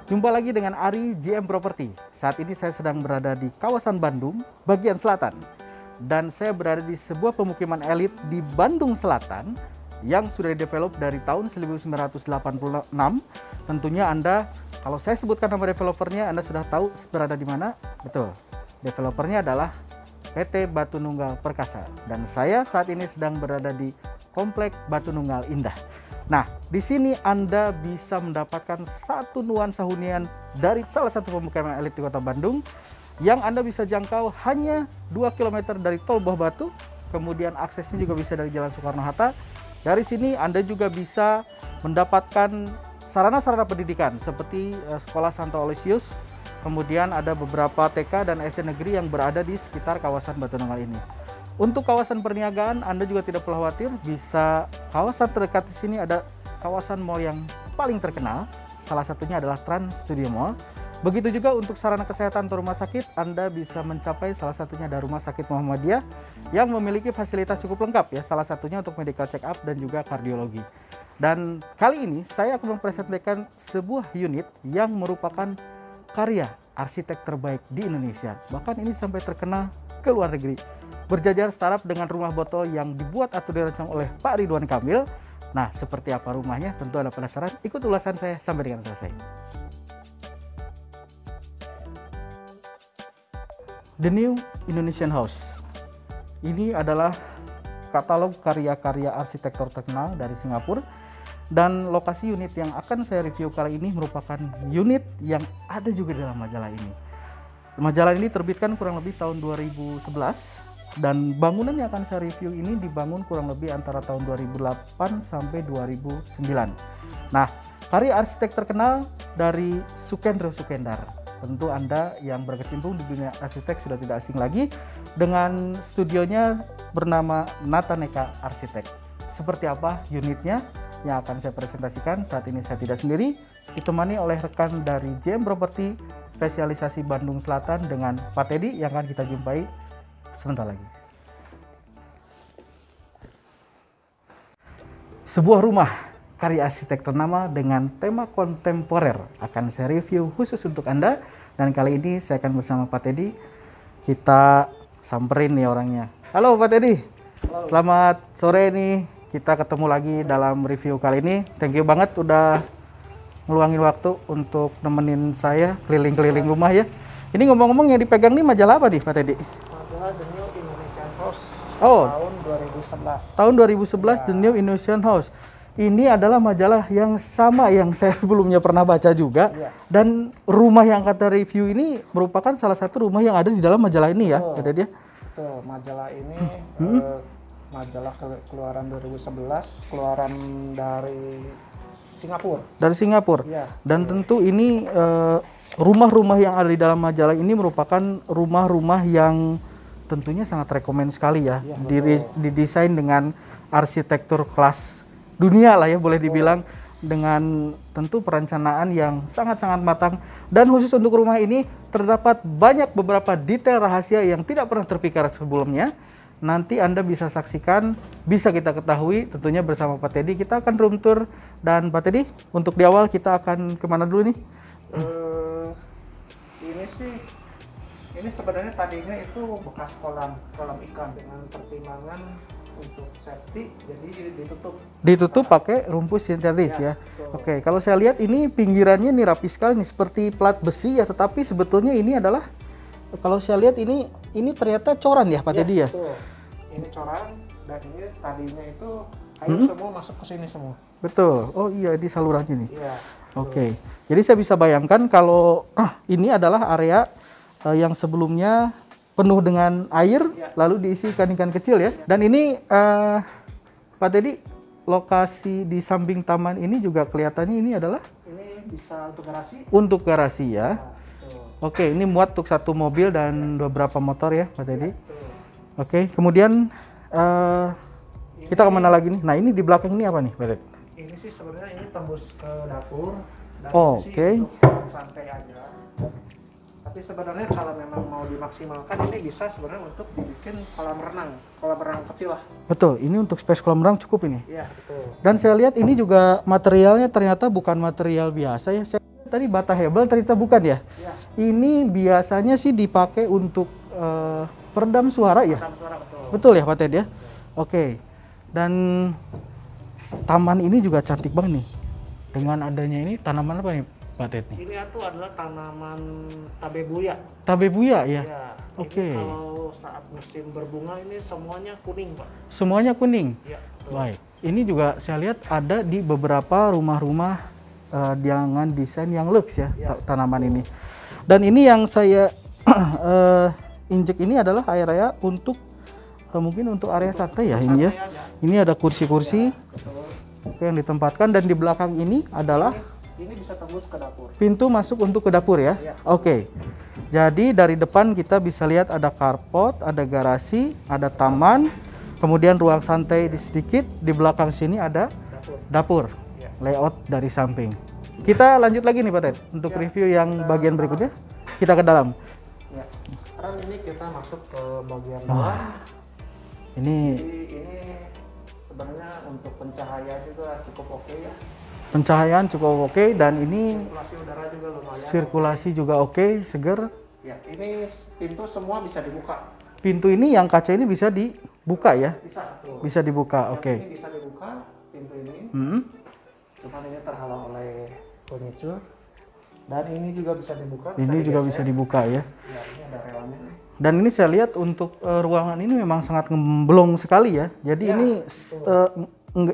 Jumpa lagi dengan Ari JM Property. Saat ini saya sedang berada di kawasan Bandung, bagian selatan. Dan saya berada di sebuah pemukiman elit di Bandung Selatan yang sudah didevelop dari tahun 1986. Tentunya Anda, kalau saya sebutkan nama developernya, Anda sudah tahu berada di mana? Betul, developernya adalah PT Batu Nunggal Perkasa. Dan saya saat ini sedang berada di Komplek Batu Nunggal Indah. Nah, di sini Anda bisa mendapatkan satu nuansa hunian dari salah satu pemukiman elit di Kota Bandung yang Anda bisa jangkau hanya 2 km dari Tol Buah Batu. Kemudian aksesnya juga bisa dari Jalan Soekarno-Hatta. Dari sini Anda juga bisa mendapatkan sarana-sarana pendidikan seperti Sekolah Santo Aloysius. Kemudian ada beberapa TK dan SD negeri yang berada di sekitar kawasan Batu Nunggal ini. Untuk kawasan perniagaan, Anda juga tidak perlu khawatir, bisa kawasan terdekat di sini ada kawasan mall yang paling terkenal, salah satunya adalah Trans Studio Mall. Begitu juga untuk sarana kesehatan atau rumah sakit, Anda bisa mencapai salah satunya ada Rumah Sakit Muhammadiyah yang memiliki fasilitas cukup lengkap ya, salah satunya untuk medical check up dan juga kardiologi. Dan kali ini saya akan mempresentasikan sebuah unit yang merupakan karya arsitek terbaik di Indonesia. Bahkan ini sampai terkenal ke luar negeri. Berjajar startup dengan rumah botol yang dibuat atau dirancang oleh Pak Ridwan Kamil. Nah, seperti apa rumahnya? Tentu Anda penasaran? Ikut ulasan saya sampai dengan selesai. The New Indonesian House. Ini adalah katalog karya-karya arsitektur terkenal dari Singapura. Dan lokasi unit yang akan saya review kali ini merupakan unit yang ada juga dalam majalah ini. Majalah ini terbitkan kurang lebih tahun 2011. Dan bangunan yang akan saya review ini dibangun kurang lebih antara tahun 2008 sampai 2009. Nah, karya arsitek terkenal dari Sukendro Sukendar. Tentu Anda yang berkecimpung di dunia arsitek sudah tidak asing lagi dengan studionya bernama Nataneka Arsitek. Seperti apa unitnya yang akan saya presentasikan? Saat ini saya tidak sendiri, ditemani oleh rekan dari JM Property spesialisasi Bandung Selatan dengan Pak Teddy yang akan kita jumpai sebentar lagi. Sebuah rumah karya arsitek ternama dengan tema kontemporer akan saya review khusus untuk Anda. Dan kali ini saya akan bersama Pak Teddy. Kita samperin nih orangnya. Halo Pak Teddy. Halo. Selamat sore nih. Kita ketemu lagi dalam review kali ini. Thank you banget udah ngeluangin waktu untuk nemenin saya keliling-keliling rumah ya. Ini ngomong-ngomong yang dipegang nih majalah apa nih Pak Teddy? The New Indonesian House tahun 2011. Tahun 2011 ya. The New Indonesian House. Ini adalah majalah yang sama yang saya sebelumnya pernah baca juga. Ya. Dan rumah yang kata review ini merupakan salah satu rumah yang ada di dalam majalah ini ya, kata dia. Betul, majalah ini majalah keluaran 2011, keluaran dari Singapura. Dari Singapura. Ya. Dan tentu ini rumah-rumah yang ada di dalam majalah ini merupakan rumah-rumah yang tentunya sangat rekomen sekali ya. Didesain dengan arsitektur kelas dunia lah ya, boleh dibilang, dengan tentu perencanaan yang sangat-sangat matang. Dan khusus untuk rumah ini terdapat banyak beberapa detail rahasia yang tidak pernah terpikir sebelumnya. Nanti Anda bisa saksikan, bisa kita ketahui tentunya bersama Pak Teddy. Kita akan room tour. Dan Pak Teddy, untuk di awal kita akan kemana dulu nih? Ini sebenarnya tadinya itu bekas kolam ikan dengan pertimbangan untuk safety, jadi ditutup pakai rumput sintetis ya. Oke, kalau saya lihat ini pinggirannya nih rapi sekali nih, seperti plat besi ya, tetapi sebetulnya ini adalah, kalau saya lihat ini ternyata coran ya Pak Teddy ya. Betul. Ini coran dan ini tadinya itu air semua masuk ke sini semua. Betul. Oh iya, di salurannya nih. Iya. Oke. Jadi saya bisa bayangkan kalau ini adalah area yang sebelumnya penuh dengan air, lalu diisi ikan-ikan kecil ya. Dan ini Pak Teddy, lokasi di samping taman ini juga kelihatannya ini adalah? Ini bisa untuk garasi. Untuk garasi ya. Oke, ini muat untuk satu mobil dan beberapa motor ya Pak Teddy. Oke, kemudian kita kemana lagi nih? Nah, ini di belakang ini apa nih Pak Teddy? Ini sih sebenarnya ini tembus ke dapur. Oke. Untuk santai aja. Tapi sebenarnya kalau memang mau dimaksimalkan ini bisa sebenarnya untuk dibikin kolam renang kecil lah. Betul, ini untuk space kolam renang cukup ini. Iya, betul. Dan saya lihat ini juga materialnya ternyata bukan material biasa ya. Saya lihat tadi bata hebel, ternyata bukan ya? Ya, Ini biasanya sih dipakai untuk peredam suara ya? peredam suara betul. Betul ya Pak Ted ya? Oke. Dan taman ini juga cantik banget nih. Dengan adanya ini tanaman apa nih Pak Ted nih? Ini tuh adalah tanaman tabebuya. Tabebuya ya? Ya, Oke. ini kalau saat musim berbunga ini semuanya kuning, Pak. Semuanya kuning? Ya, betul. Baik. Ini juga saya lihat ada di beberapa rumah-rumah dengan desain yang lux ya, Ya. tanaman ini. Dan ini yang saya injek ini adalah area untuk mungkin untuk area santai ya ini ya. Santai aja. Ini ada kursi-kursi Betul. yang ditempatkan, dan di belakang ini adalah Ini bisa tembus ke dapur. pintu masuk untuk ke dapur ya. Ya. Oke. Jadi dari depan kita bisa lihat ada carport, ada garasi, ada taman, kemudian ruang santai di sedikit. Di belakang sini ada Dapur. dapur. Ya. Layout dari samping. Kita lanjut lagi nih Pak Ted untuk Ya, review yang bagian berikutnya. Kita ke dalam. Ya. Sekarang ini kita masuk ke bagian Wah. luar. Ini Jadi ini sebenarnya untuk pencahayaan juga cukup oke ya. pencahayaan cukup oke, dan ini Sirkulasi udara juga lumayan. sirkulasi juga oke, seger. Ya, ini pintu semua bisa dibuka. Pintu ini yang kaca ini bisa dibuka ya? Bisa tuh. Bisa dibuka, Yang oke. Ini bisa dibuka pintu ini. Hmm. Cuman ini terhalang oleh furniture. Dan ini juga bisa dibuka. Ini juga bisa digeser. dibuka ya. Ya, ini ada relnya. Dan ini saya lihat untuk ruangan ini memang sangat ngemblong sekali ya. Jadi Ya, ini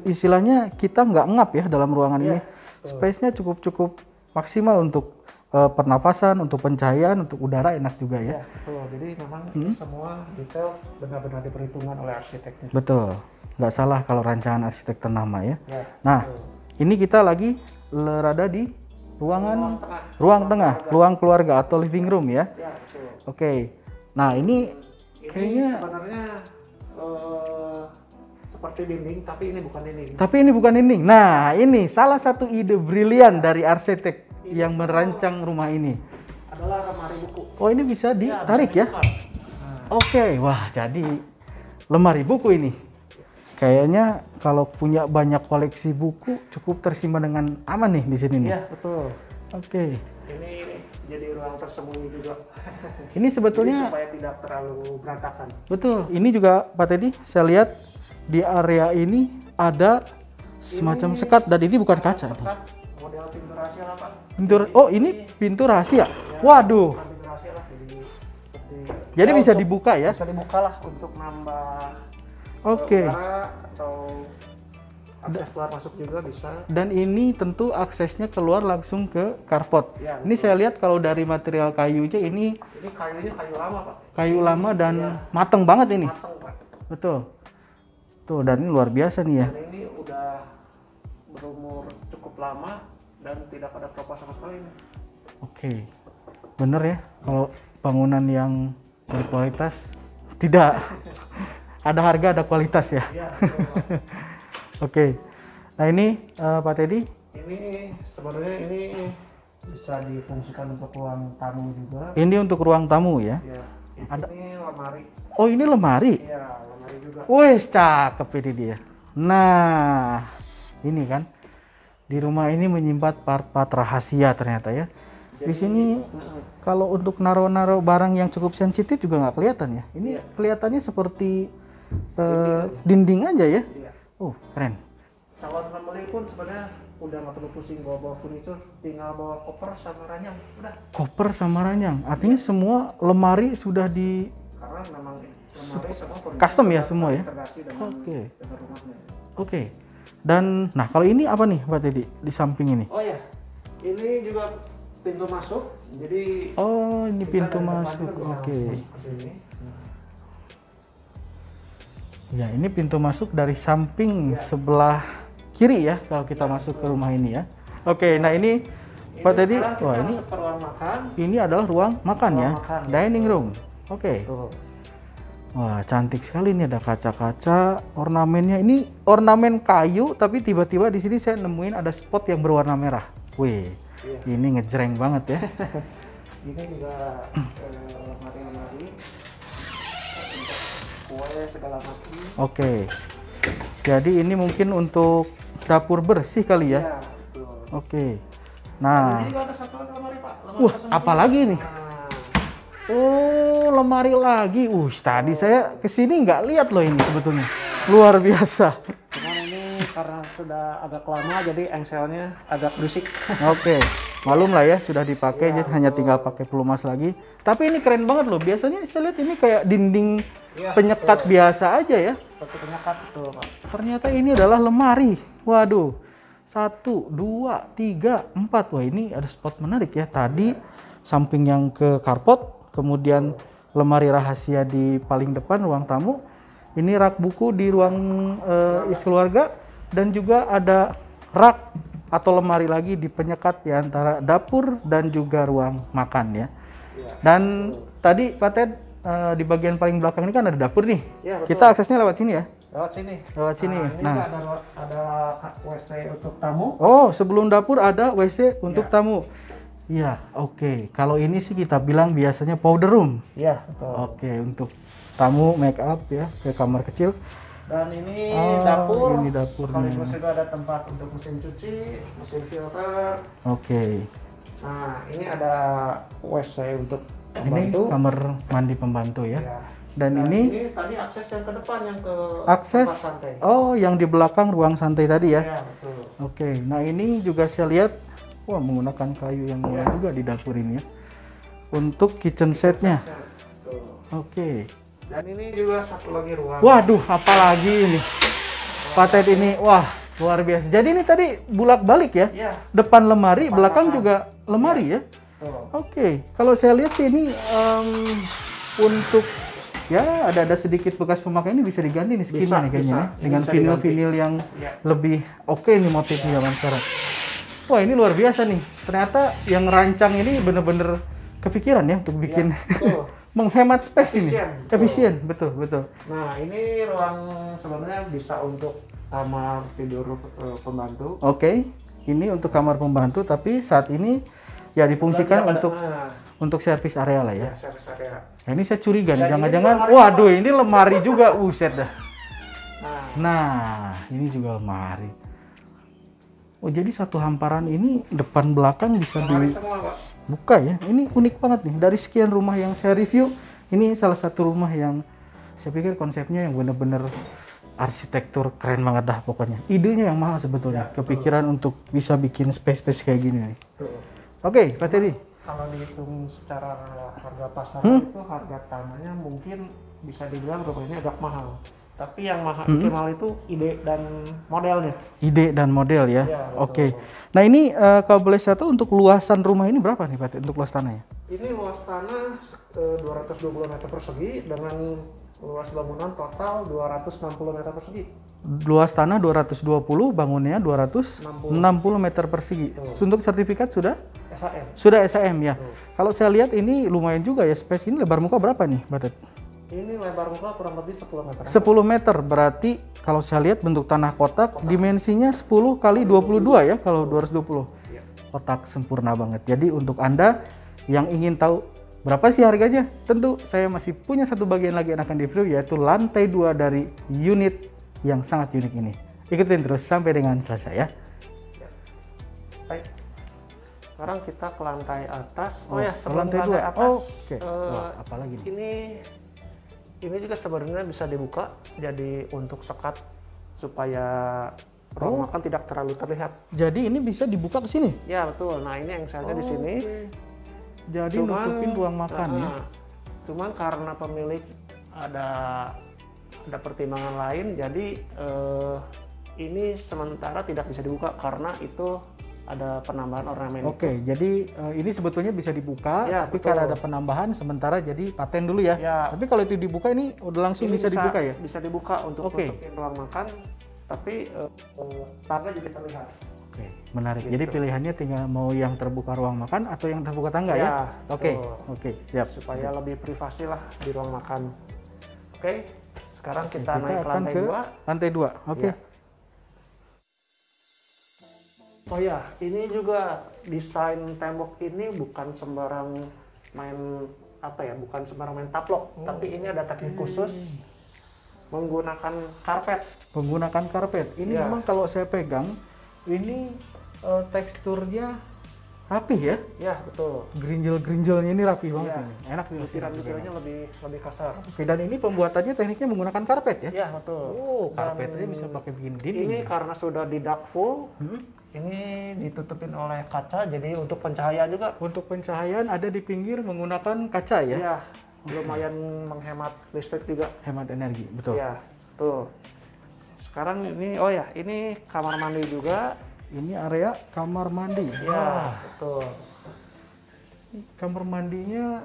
istilahnya kita nggak ngap ya dalam ruangan ini. betul. Space-nya cukup maksimal untuk pernapasan, untuk pencahayaan, untuk udara enak juga ya. Ya, betul. Jadi memang ini semua detail benar-benar diperhitungkan oleh arsiteknya. Betul. Nggak salah kalau rancangan arsitek ternama ya. Ya, Nah, betul. ini kita lagi berada di ruangan tengah. ruang tengah, ruang keluarga atau living room ya. Ya, betul. Oke. Nah, ini Ini kayaknya, sebenarnya seperti dinding, tapi ini bukan dinding. tapi ini bukan dinding. Nah, ini salah satu ide brilian dari arsitek yang merancang rumah ini. Adalah lemari buku. Oh, ini bisa ditarik ya? Dibuka. Nah, Oke, wah jadi lemari buku ini. Kayaknya kalau punya banyak koleksi buku cukup tersimpan dengan aman nih di sini nih. iya, betul. Oke. Ini jadi ruang tersembunyi juga. Ini Jadi sebetulnya supaya tidak terlalu berantakan. betul. Ini juga Pak Teddy, saya lihat di area ini ada semacam Ini sekat, dan ini bukan kaca nih. sekat model pintu rahasia lah, Pak. Oh, ini pintu rahasia. Waduh. Bukan pintu rahasia lah, jadi seperti Jadi ya, bisa untuk- dibuka ya? Bisa dibuka lah untuk nambah Oke. udara atau akses keluar masuk juga bisa. Dan ini tentu aksesnya keluar langsung ke carport. Ya, Ini saya lihat kalau dari material kayunya ini Ini kayunya kayu lama, Pak. kayu lama dan mateng banget ini. Mateng, Pak. Betul. Tuh, dan ini luar biasa nih ya. Dan ini udah berumur cukup lama dan tidak ada keropos sama sekali ini. Oke. Bener ya, kalau bangunan yang berkualitas tidak ada harga, ada kualitas ya. Iya, betul, Pak. Oke. Nah, ini Pak Teddy. Ini sebenarnya ini bisa difungsikan untuk ruang tamu juga. Ini untuk ruang tamu ya. Ya. Ada- Ini lemari. Oh, ini lemari. Iya, lemari juga. Wih, cakep ini dia. Nah, ini kan di rumah ini menyimpan part-part rahasia ternyata ya. Di sini kalau untuk naro-naro barang yang cukup sensitif juga nggak kelihatan ya. Ini kelihatannya seperti dinding aja ya. Iya. Oh, keren. Calon pembeli pun sebenarnya udah nggak perlu pusing bawa furniture, tinggal bawa koper sama ranjang, udah. Koper sama ranjang. Artinya semua lemari sudah di Karena memang lemari semua furniture custom ya sudah semua ya. terintegrasi dengan Oke. dengan rumahnya. Oke. Dan nah, kalau ini apa nih Pak Teddy di samping ini? Oh ya, ini juga pintu masuk. Jadi Oh, ini kita pintu dari depan masuk. juga bisa Oke. masuk ke sini. Ya, ini pintu masuk dari samping sebelah kiri ya kalau kita masuk ke rumah ini ya. Oke, nah ini Pak Teddy, sekarang kita wah ini masuk ke ruang makan. adalah ruang makan ya, Ruang makan. dining room. Oke. Tuh. Wah, cantik sekali nih, ada kaca-kaca, ornamennya ini ornamen kayu, tapi tiba-tiba di sini saya nemuin ada spot yang berwarna merah. Wih, Iya. ini ngejreng banget ya. Ini juga lemari-lemari untuk kue segala macam. Oke. Jadi ini mungkin untuk dapur bersih kali ya. Ya, betul. Oke. Nah, Ini juga ada satu lagi lemari Pak. Lemari wah, tersembunyi. apalagi ini? Nah, Oh, lemari lagi. Tadi saya kesini nggak lihat loh ini sebetulnya. Luar biasa. cuman ini karena sudah agak lama jadi engselnya agak berisik. Oke, malum lah ya sudah dipakai, Iya, jadi hanya tinggal pakai pelumas lagi. Tapi ini keren banget loh. Biasanya saya lihat ini kayak dinding Iya, penyekat biasa aja ya. Seperti penyekat tuh Pak. Ternyata ini adalah lemari. Waduh, 1, 2, 3, 4. Wah, ini ada spot menarik ya. Tadi samping yang ke carport, kemudian lemari rahasia di paling depan ruang tamu. Ini rak buku di ruang isi keluarga, dan juga ada rak atau lemari lagi di penyekat di antara dapur dan juga ruang makan ya. Dan tadi Pak Ted, di bagian paling belakang ini kan ada dapur nih. Iya, betul. Kita aksesnya lewat sini ya. Lewat sini. Lewat sini. Nah, ini Nah. juga ada WC untuk tamu. Oh, sebelum dapur ada WC untuk Ya. tamu. Iya, oke. Kalau ini sih kita bilang biasanya powder room. Iya, betul. Oke, untuk tamu make up ya, ke kamar kecil. Dan ini Oh, dapur. ini dapurnya. Sekaligus juga ada tempat untuk mesin cuci, mesin filter. Oke. Nah, ini ada WC untuk Ini pembantu. kamar mandi pembantu ya. Ya. Dan ini tadi akses yang ke depan yang ke akses. tempat santai. Oh, yang di belakang ruang santai tadi ya. Ya, betul. Oke. Nah, ini juga saya lihat wah menggunakan kayu yang murah juga di dapur ini ya. Untuk kitchen setnya. Betul. Oke. Dan ini juga satu lagi ruang. Waduh, apalagi ini. Patet ini, wah luar biasa. Jadi ini tadi bulak-balik ya? Iya. Depan lemari, belakang belakang. juga lemari ya? Betul. Oke, kalau saya lihat sih ini untuk ya ada sedikit bekas pemakaian ini bisa diganti nih skinnya Bisa, nih kayaknya bisa. nih. Ini Dengan bisa vinil-vinil yang Iya. lebih oke nih motifnya zaman sekarang. Wah ini luar biasa nih. Ternyata yang rancang ini bener-bener kepikiran ya untuk bikin betul. menghemat space ini. Efisien, betul. Efisien, betul betul. Nah, ini ruang sebenarnya bisa untuk kamar tidur pembantu. Oke, ini untuk kamar pembantu, tapi saat ini ya difungsikan Dan untuk nah, untuk servis area lah ya. ya, service area. Nah, ini saya curiga nih, Dan ini jangan-jangan, lemari waduh ini lemari juga, uset dah. Nah, Nah, ini juga lemari. Oh, jadi satu hamparan ini depan belakang bisa lemari semua, Pak. dibuka ya. Ini unik banget nih. Dari sekian rumah yang saya review, ini salah satu rumah yang saya pikir konsepnya yang bener-bener arsitektur keren banget dah pokoknya. Idenya yang mahal sebetulnya. Kepikiran untuk bisa bikin space-space kayak gini nih. Tuh. Oke, Pak Teddy. Kalau dihitung secara harga pasaran itu harga tanahnya mungkin bisa dibilang rumahnya agak mahal. Tapi yang mahal itu ide dan modelnya. Ide dan model ya. Ya, betul. Oke. Nah ini kalau boleh saya tahu untuk luasan rumah ini berapa nih Pak? Untuk luas tanahnya? Ini luas tanah 220 meter persegi dengan luas bangunan total 260 meter persegi. Luas tanah 220, bangunnya 260 meter persegi. Untuk sertifikat sudah? SAM. Sudah SAM ya. Kalau saya lihat ini lumayan juga ya, space ini lebar muka berapa nih, Batet? Ini lebar muka kurang lebih 10 meter. 10 meter, berarti kalau saya lihat bentuk tanah kotak, dimensinya 10 kali 22 ya, kalau 220. Iya. Kotak sempurna banget. Jadi untuk Anda yang ingin tahu berapa sih harganya, tentu saya masih punya satu bagian lagi yang akan di-review, yaitu lantai 2 dari unit yang sangat unik ini. Ikutin terus sampai dengan selesai ya. Siap. Baik. Sekarang kita ke lantai atas. Oh, Oh, ya, ke sebelum lantai lantai, dua. atas. Oke. Wah, apalagi nih? Ini juga sebenarnya bisa dibuka jadi untuk sekat supaya ruang makan tidak terlalu terlihat. Jadi ini bisa dibuka ke sini. Ya, betul. Nah, ini engselnya di sini. Jadi nutupin ruang makan ya. Cuman karena pemilik ada pertimbangan lain, jadi ini sementara tidak bisa dibuka karena itu ada penambahan ornamen. Oke, jadi ini sebetulnya bisa dibuka, Ya, tapi betul. karena ada penambahan sementara jadi paten dulu ya. Ya. Tapi kalau itu dibuka ini udah langsung Ini bisa dibuka ya. Bisa dibuka untuk Oke. tutupin ruang makan, tapi tangga juga terlihat. Oke, menarik. Gitu. Jadi pilihannya tinggal mau yang terbuka ruang makan atau yang terbuka tangga ya. Ya, Oke, betul. oke, siap. Supaya lebih privasi lah di ruang makan. Oke, sekarang kita naik ke akan lantai ke 2. lantai 2. Oke. Ya. Oh ya, ini juga desain tembok ini bukan sembarang bukan sembarang main taplok, tapi ini ada teknik khusus menggunakan karpet. Menggunakan karpet. Ini Ya. memang kalau saya pegang ini teksturnya Rapih ya? Ya, betul. Gerinjel-gerinjelnya ini rapih banget Iya. ini. Enak nih. Butiran-butirannya lebih kasar. Oke, dan ini pembuatannya tekniknya menggunakan karpet ya? Ya, betul. Oh, Dan karpetnya bisa pakai bikin dinding. ini karena sudah di dark full, ini ditutupin oleh kaca, jadi untuk pencahayaan juga. Untuk pencahayaan ada di pinggir menggunakan kaca ya? Ya, lumayan menghemat listrik juga. Hemat energi, betul. Ya, tuh. Sekarang ini, oh ya, ini kamar mandi juga. Ini area kamar mandi. Ya, betul. Kamar mandinya,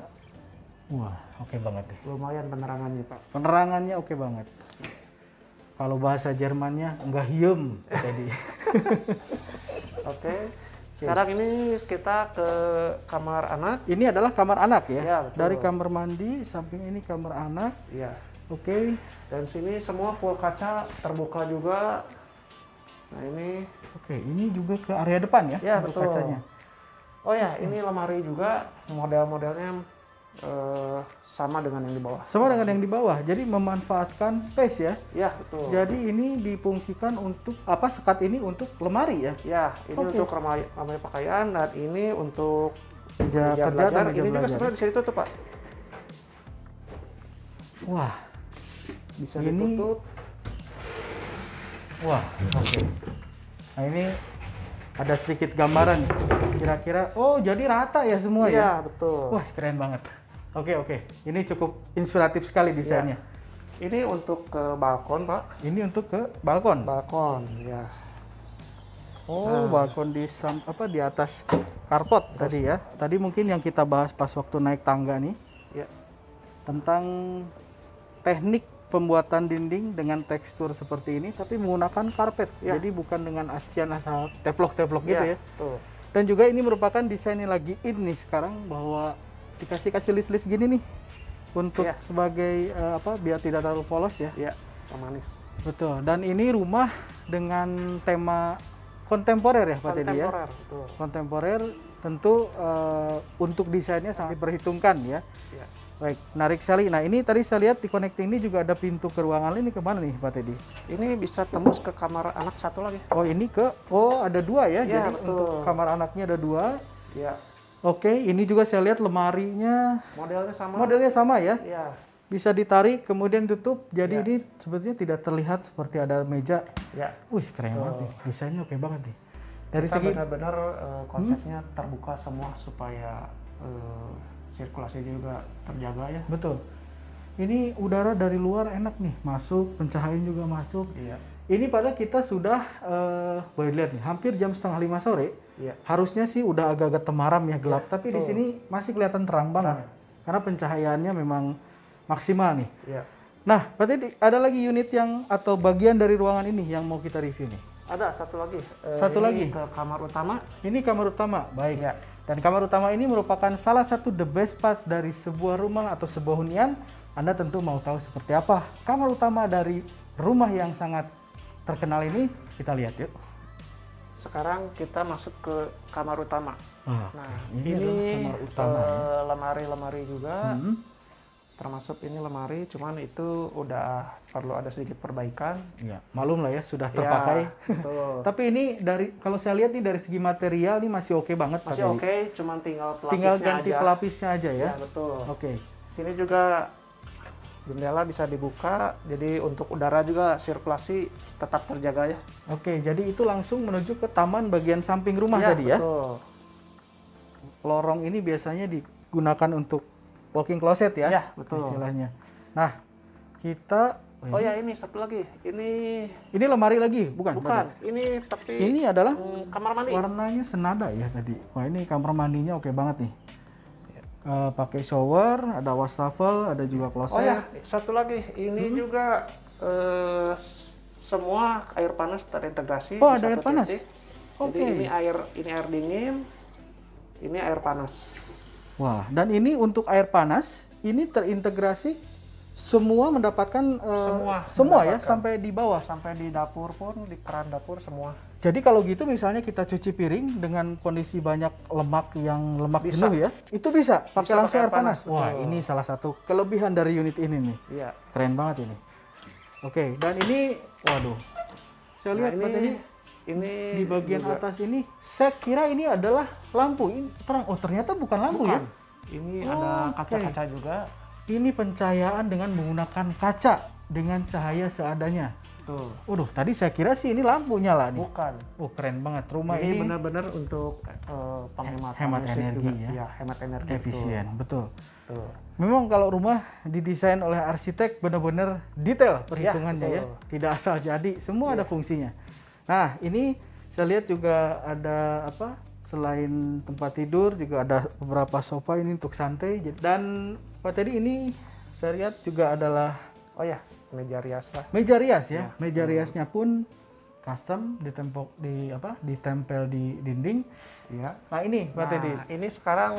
wah, oke banget deh. Lumayan penerangannya, Pak. Penerangannya oke banget. Kalau bahasa Jermannya enggak hiem tadi. Oke. Sekarang ini kita ke kamar anak. Ini adalah kamar anak ya. Ya, betul. Dari kamar mandi, samping ini kamar anak. Iya. Oke. Dan sini semua full kaca, terbuka juga. Nah, ini Oke, ini juga ke area depan ya, Ya, untuk betul. kacanya. oh ya, ini lemari juga model-modelnya sama dengan yang di bawah. Sama dengan yang di bawah, jadi memanfaatkan space ya. Ya, betul. Jadi ini difungsikan untuk apa? Sekat ini untuk lemari ya. Ya, ini Oke. untuk lemari pakaian dan ini untuk Meja kerja atau belajar. meja Ini juga belajar. sebenarnya bisa ditutup, Pak. Wah, Bisa Ini- ditutup. wah, oke. Nah ini ada sedikit gambaran nih. Kira-kira, oh jadi rata ya semua ya? Iya, betul. Wah keren banget. Oke, ini cukup inspiratif sekali desainnya. Ini untuk ke balkon, Pak. Ini untuk ke balkon. Balkon, ya. Oh, balkon di atas carport tadi ya. Tadi mungkin yang kita bahas pas waktu naik tangga nih Ya. tentang teknik pembuatan dinding dengan tekstur seperti ini, tapi menggunakan karpet. Ya. Jadi bukan dengan acian asal teplok-teplok gitu ya. Betul. Dan juga ini merupakan desain yang lagi in nih sekarang, bahwa dikasih list-list gini nih untuk Ya. sebagai biar tidak terlalu polos ya. Ya, pemanis. Betul. Dan ini rumah dengan tema kontemporer ya Pak Teddy ya. Kontemporer, betul. Kontemporer tentu untuk desainnya sangat diperhitungkan ya. Ya. Baik, menarik sekali. Nah ini tadi saya lihat di connecting ini juga ada pintu ke ruangan ini kemana nih Pak Teddy? Ini bisa tembus ke kamar anak satu lagi. Oh ini ada dua ya. Ya, Jadi betul. untuk kamar anaknya ada dua. Ya. Oke, ini juga saya lihat lemarinya Modelnya sama. ya. Ya. Bisa ditarik kemudian tutup. Jadi Ya. ini sebetulnya tidak terlihat seperti ada meja. Ya. Wih keren banget nih. Desainnya oke banget nih. Dari Kita segi benar-benar konsepnya terbuka semua supaya sirkulasi juga terjaga ya. betul. Ini udara dari luar enak nih, masuk, pencahayaan juga masuk. Iya. Ini padahal kita sudah boleh lihat nih, hampir jam 4:30 sore. Iya. Harusnya sih udah agak-agak temaram ya, gelap, tapi di betul. sini masih kelihatan terang banget. Karena pencahayaannya memang maksimal nih. Iya. Nah, berarti ada lagi unit yang atau bagian dari ruangan ini yang mau kita review nih. Ada satu lagi. Satu Ini lagi? ke kamar utama. Ini kamar utama, baik. Iya. Dan kamar utama ini merupakan salah satu the best part dari sebuah rumah atau sebuah hunian. Anda tentu mau tahu seperti apa kamar utama dari rumah yang sangat terkenal ini. Kita lihat yuk. Sekarang kita masuk ke kamar utama. Wah, Nah, ini ini adalah kamar utama ya. lemari-lemari juga. Hmm. Termasuk ini lemari, cuman itu udah perlu ada sedikit perbaikan. Ya, malum lah ya sudah terpakai. Ya, betul. Tapi ini dari kalau saya lihat nih dari segi material ini masih oke banget Pak Masih Dedi. oke, cuman tinggal pelapisnya Tinggal ganti aja. pelapisnya aja ya. Ya, betul. Oke. Sini juga jendela bisa dibuka, jadi untuk udara juga sirkulasi tetap terjaga ya. Oke, jadi itu langsung menuju ke taman bagian samping rumah tadi ya. Betul. Lorong ini biasanya digunakan untuk walking closet ya, Ya, betul. istilahnya. Nah, kita Oh ya, ini satu lagi. Ini lemari lagi, bukan? bukan, ini tapi Ini adalah kamar mandi. warnanya senada ya tadi. Wah, ini kamar mandinya oke banget nih. Pakai shower, ada wastafel, ada juga kloset. Oh ya, satu lagi. Ini juga semua air panas terintegrasi. Oh, di ada satu air panas? titik. Oke. Jadi ini air dingin, ini air panas. Wah, dan ini untuk air panas, ini terintegrasi semua mendapatkan semua ya, mendapatkan. sampai di bawah. Sampai di dapur pun, di keran dapur semua. Jadi kalau gitu misalnya kita cuci piring dengan kondisi banyak lemak Bisa. jenuh ya, itu bisa pakai Bisa langsung pakai air panas. betul. Wah, ini salah satu kelebihan dari unit ini nih. Iya. Keren banget ini. Oke, dan ini waduh. Saya lihat Nah, Pak, ini Ini Di bagian juga atas ini, saya kira ini adalah lampu. Ini terang. Oh, ternyata bukan lampu ya. bukan. Ini ada Oke. kaca-kaca juga. Ini pencahayaan dengan menggunakan kaca dengan cahaya seadanya. Tuh. Waduh, tadi saya kira sih ini lampu nyala nih. Bukan. Oh, keren banget. Rumah Ini ini benar-benar untuk penghematan hemat listrik energi juga. ya. Ya, hemat energi. efisien, betul. Tuh. Memang kalau rumah didesain oleh arsitek benar-benar detail perhitungannya ya, betul. tidak asal jadi, semua ada fungsinya. Nah, ini saya lihat juga ada apa? Selain tempat tidur juga ada beberapa sofa ini untuk santai. Dan Pak Teddy ini saya lihat juga adalah Oh ya, meja rias Pak. meja rias ya. Meja riasnya pun custom ditempel di dinding. Iya. Nah, ini Pak Teddy, Nah, ini sekarang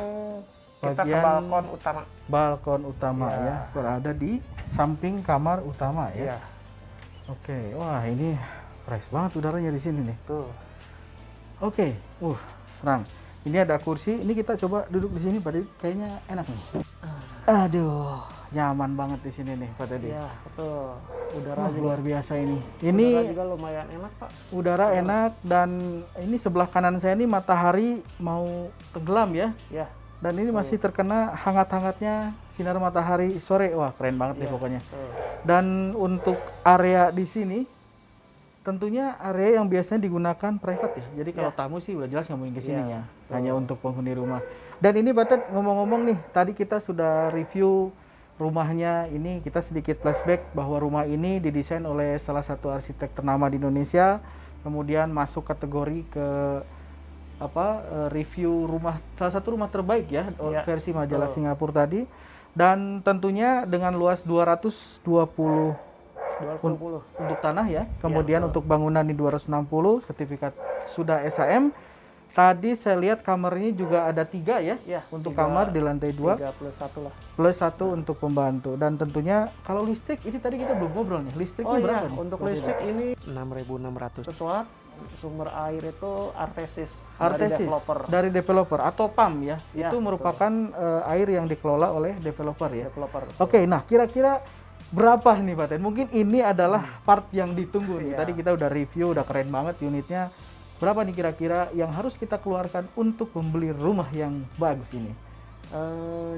kita ke Bagian- balkon utama. balkon utama Ya. ya, berada di samping kamar utama ya. Iya. Oke, wah ini fresh banget udaranya di sini nih. Tuh. Oke, terang. Ini ada kursi, ini kita coba duduk di sini, Pak Teddy. Kayaknya enak nih. Aduh, nyaman banget di sini nih, Pak Teddy. Iya, betul. Udara Wah, juga. luar biasa ini. Udara Ini juga lumayan enak, Pak. udara enak dan ini sebelah kanan saya ini matahari mau tenggelam ya. Ya. Dan ini masih terkena hangat-hangatnya sinar matahari sore. Wah, keren banget deh Iya, pokoknya. betul. Dan untuk area di sini tentunya area yang biasanya digunakan private ya. Jadi kalau tamu sih udah jelas nggak mungkin ke sini Iya, ya. Hanya untuk penghuni rumah. Dan ini Batet ngomong-ngomong nih, tadi kita sudah review rumahnya. Ini kita sedikit flashback bahwa rumah ini didesain oleh salah satu arsitek ternama di Indonesia. Kemudian masuk kategori ke review rumah, salah satu rumah terbaik ya, Iya, versi majalah Singapura tadi. Dan tentunya dengan luas 220 220. untuk tanah ya. Kemudian untuk bangunan di 260, sertifikat sudah SHM. Tadi saya lihat kamarnya juga ada 3 ya. Ya, Untuk 3 kamar di lantai 2 plus 1 lah. plus 1 untuk pembantu. Dan tentunya kalau listrik ini tadi kita belum ngobrol nih. Listriknya Oh berapa iya, nih? untuk listrik ini 6.600. Sesuatu sumber air itu Artesis, Artesis dari developer. dari developer atau PAM ya. Ya, Itu merupakan air yang dikelola oleh developer ya. Developer. Oke, nah kira-kira berapa nih Pak Ten? Mungkin ini adalah part yang ditunggu nih. Iya. Tadi kita udah review, udah keren banget unitnya. Berapa nih kira-kira yang harus kita keluarkan untuk membeli rumah yang bagus ini?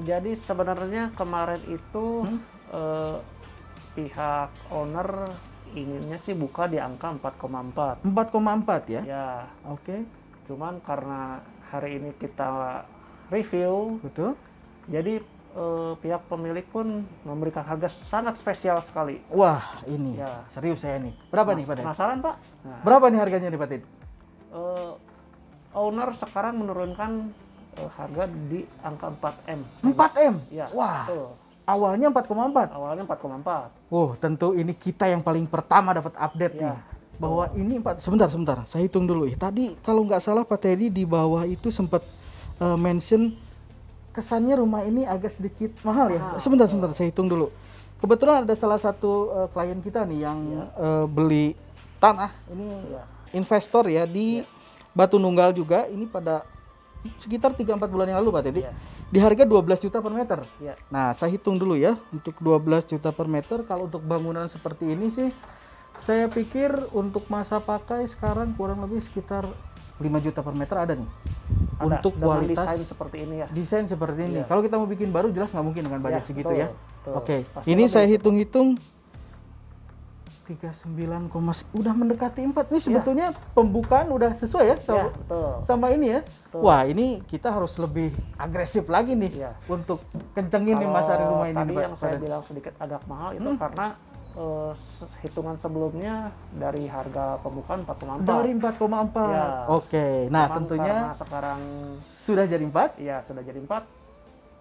Jadi sebenarnya kemarin itu pihak owner inginnya sih buka di angka 4,4. 4,4 ya? Ya, Oke, cuman karena hari ini kita review, betul. jadi pihak pemilik pun memberikan harga sangat spesial sekali. Wah, ini Ya. serius saya nih. Berapa nih Pak Ten? Penasaran Pak? Nah, Berapa nih harganya nih Pak Ten? owner sekarang menurunkan harga di angka 4M. 4M? Ya, Wah, betul. awalnya 4,4. Awalnya 4,4. Tentu ini kita yang paling pertama dapat update Ya. nih. Bahwa ini sebentar, saya hitung dulu ya. Tadi kalau nggak salah Pak Teddy di bawah itu sempat mention kesannya rumah ini agak sedikit mahal ya. Sebentar, saya hitung dulu. Kebetulan ada salah satu klien kita nih yang beli tanah. Ini investor ya di Batu Nunggal juga. Ini pada sekitar 3-4 bulan yang lalu Pak Teddy. Ya. Di harga 12 juta per meter. Ya. Nah, saya hitung dulu ya, untuk 12 juta per meter. Kalau untuk bangunan seperti ini sih, saya pikir untuk masa pakai sekarang kurang lebih sekitar 5 juta per meter ada nih. Ada, Untuk dengan kualitas desain seperti ini ya. desain seperti ini. Kalau kita mau bikin baru jelas nggak mungkin dengan budget Ya, segitu betul, ya. betul. Oke, Pasti ini lebih. saya hitung-hitung 39, udah mendekati 4. Ini sebetulnya pembukaan udah sesuai ya Ya, betul. sama ini ya. Wah, ini kita harus lebih agresif lagi nih Iya. untuk kencengin nih Mas Ari rumah ini. Tadi nih, Pak. yang saya bilang sedikit agak mahal itu karena hitungan sebelumnya dari harga pembukaan 4,4. Dari 4,4. Ya. Oke. Nah, Cuman tentunya karena sekarang sudah jadi 4. ya sudah jadi 4,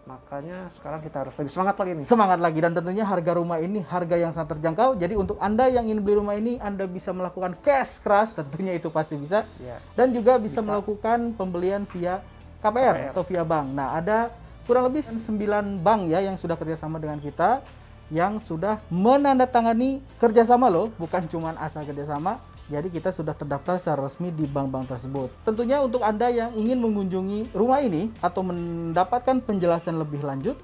makanya sekarang kita harus lebih semangat lagi nih. Semangat lagi, dan tentunya harga rumah ini harga yang sangat terjangkau. Jadi untuk Anda yang ingin beli rumah ini, Anda bisa melakukan cash keras, tentunya itu pasti bisa. Ya. Dan juga bisa melakukan pembelian via KPR atau via bank. Nah, ada kurang lebih 9 bank ya yang sudah kerjasama dengan kita, yang sudah menandatangani kerjasama loh, bukan cuma asal kerjasama. Jadi kita sudah terdaftar secara resmi di bank-bank tersebut. Tentunya untuk Anda yang ingin mengunjungi rumah ini atau mendapatkan penjelasan lebih lanjut,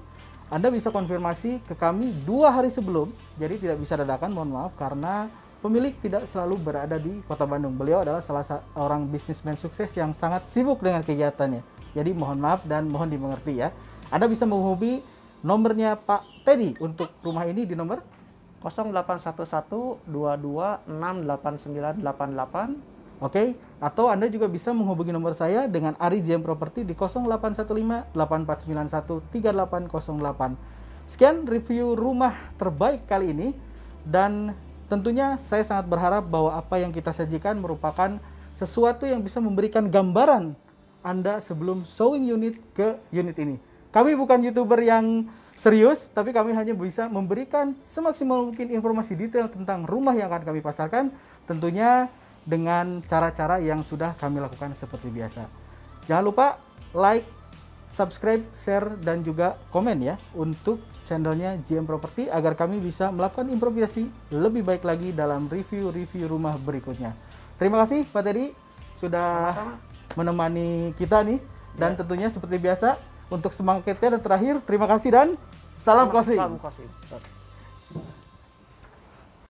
Anda bisa konfirmasi ke kami 2 hari sebelum. Jadi tidak bisa dadakan, mohon maaf, karena pemilik tidak selalu berada di Kota Bandung. Beliau adalah salah seorang bisnismen sukses yang sangat sibuk dengan kegiatannya. Jadi mohon maaf dan mohon dimengerti ya. Anda bisa menghubungi nomornya Pak Teddy untuk rumah ini di nomor 0811-22-68988. Oke, atau Anda juga bisa menghubungi nomor saya dengan Ari JM Property di 0815-8491-3808. Sekian review rumah terbaik kali ini, dan tentunya saya sangat berharap bahwa apa yang kita sajikan merupakan sesuatu yang bisa memberikan gambaran Anda sebelum showing unit ke unit ini. Kami bukan YouTuber yang serius, tapi kami hanya bisa memberikan semaksimal mungkin informasi detail tentang rumah yang akan kami pasarkan, tentunya dengan cara-cara yang sudah kami lakukan seperti biasa. Jangan lupa like, subscribe, share, dan juga komen ya untuk channelnya JM Property agar kami bisa melakukan improvisasi lebih baik lagi dalam review-review rumah berikutnya. Terima kasih Pak Teddy sudah menemani kita nih, dan tentunya seperti biasa untuk semangatnya dan terakhir terima kasih dan salam closing. Salam closing.